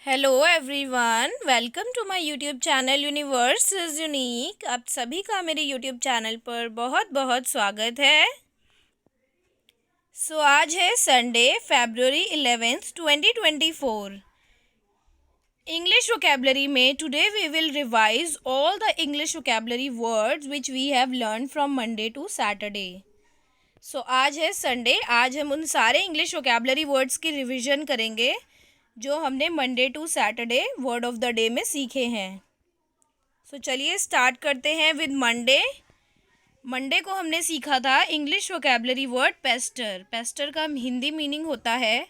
Hello everyone, welcome to my YouTube channel universe is unique. आप सभी का मेरे यूट्यूब चैनल पर बहुत बहुत स्वागत है। आज है संडे, फरवरी 11th 2024। इंग्लिश वोकेबलरी में today we will revise all the English vocabulary words which we have learn from Monday to Saturday. आज है संडे, आज हम उन सारे इंग्लिश वोकेबलरी वर्ड्स की रिवीजन करेंगे जो हमने Monday to Saturday word of the day में सीखे हैं। चलिए स्टार्ट करते हैं विद मंडे। मंडे को हमने सीखा था English vocabulary word Pasteur. Pasteur का हिंदी मीनिंग होता है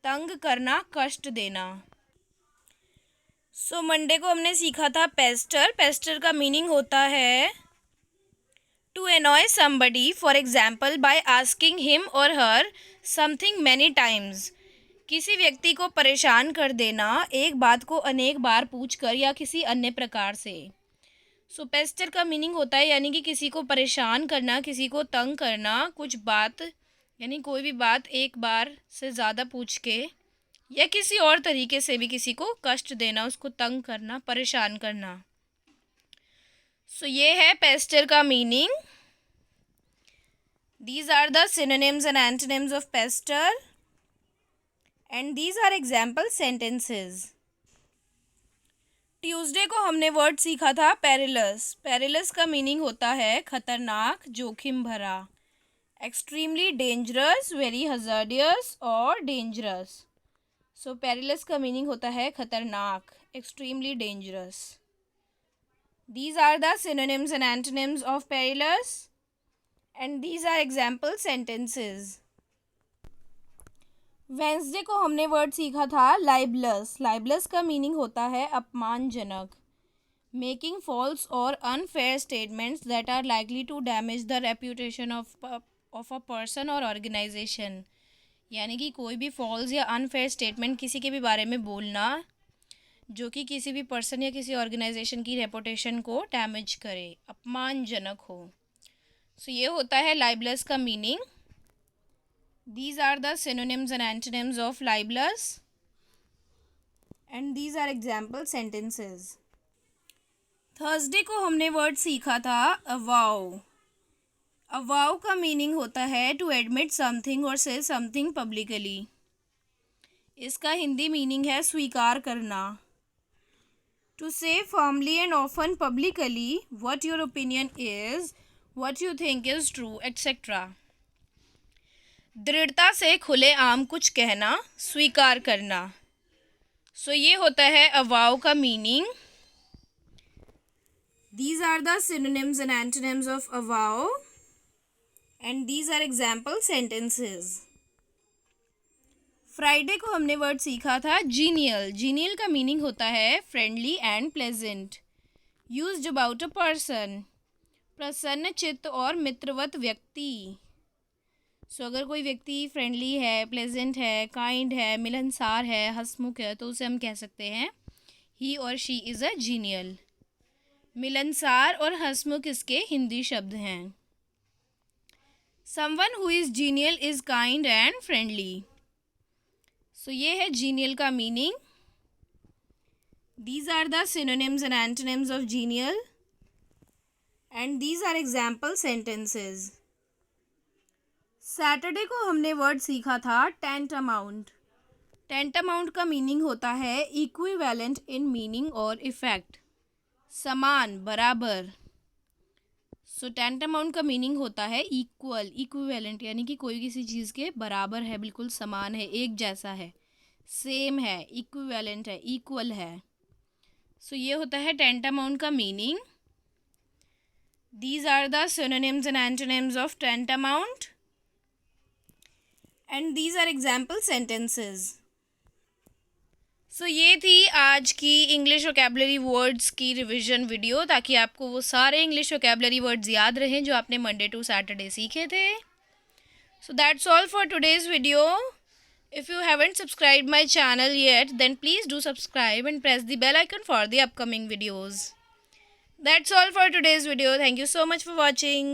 तंग करना, कष्ट देना। मंडे को हमने सीखा था पेस्टर। पेस्टर का मीनिंग होता है to annoy somebody, for example by asking him or her something many times। किसी व्यक्ति को परेशान कर देना, एक बात को अनेक बार पूछकर या किसी अन्य प्रकार से। पेस्टर का मीनिंग होता है यानी कि किसी को परेशान करना, किसी को तंग करना, कुछ बात यानी कोई भी बात एक बार से ज़्यादा पूछ के या किसी और तरीके से भी किसी को कष्ट देना, उसको तंग करना, परेशान करना। ये है पेस्टर का meaning. These are the synonyms and antonyms of pester and these are example sentences। Tuesday को हमने वर्ड सीखा था पेरिलस। पेरिलस का मीनिंग होता है खतरनाक, जोखिम भरा। एक्सट्रीमली डेंजरस, वेरी हजार्डियस और डेंजरस। पेरिलस का मीनिंग होता है खतरनाक, extremely dangerous. These are the synonyms and antonyms of perilous and these are example sentences। Wednesday को हमने वर्ड सीखा था लाइबलस। लाइबलस का मीनिंग होता है अपमानजनक। मेकिंग फॉल्स और unfair statements that are likely to damage the reputation of a person और ऑर्गेनाइजेशन। यानी कि कोई भी फॉल्स या अनफेयर स्टेटमेंट किसी के भी बारे में बोलना जो कि किसी भी पर्सन या किसी ऑर्गेनाइजेशन की रेपुटेशन को डैमेज करे, अपमानजनक हो। ये होता है लाइबलस का meaning. These are the synonyms and antonyms of libelous and these are example sentences। Thursday को हमने वर्ड सीखा था अवाउ। अवाउ का मीनिंग होता है टू एडमिट समथिंग और से समथिंग पब्लिकली। इसका हिंदी मीनिंग है स्वीकार करना। टू से firmly and often publicly what your opinion is, what you think is true, etc। दृढ़ता से खुले आम कुछ कहना, स्वीकार करना। ये होता है अवाउ का meaning. These are the synonyms and antonyms of avow and these are example sentences। Friday को हमने वर्ड सीखा था जीनियल। जीनियल का मीनिंग होता है friendly and pleasant. Used about a person, प्रसन्न चित्त और मित्रवत व्यक्ति। अगर कोई व्यक्ति फ्रेंडली है, प्लेजेंट है, काइंड है, मिलनसार है, हंसमुख है तो उसे हम कह सकते हैं ही और शी इज़ अ जीनियल। मिलनसार और हंसमुख इसके हिंदी शब्द हैं। Someone who is genial is kind and friendly. ये है जीनियल का meaning. These are the synonyms and antonyms of genial and these are example sentences। Saturday को हमने वर्ड सीखा था टेंटामाउंट। टेंटामाउंट का मीनिंग होता है इक्विवेलेंट इन मीनिंग और इफेक्ट, समान, बराबर। टेंटामाउंट का मीनिंग होता है इक्वल, इक्विवेलेंट यानी कि कोई किसी चीज़ के बराबर है, बिल्कुल समान है, एक जैसा है, सेम है, इक्विवेलेंट है, इक्वल है। ये होता है टेंटामाउंट का meaning. These are the synonyms and antonyms of tantamount and these are example sentences। ये थी आज की इंग्लिश वोकेबलरी वर्ड्स की रिवीजन वीडियो, ताकि आपको वो सारे इंग्लिश वोकेबलरी वर्ड्स याद रहें जो आपने मंडे टू सैटरडे सीखे थे। That's all for today's video. If you haven't subscribed my channel yet, then please do subscribe and press the bell icon for the upcoming videos। That's all for today's video. Thank you so much for watching.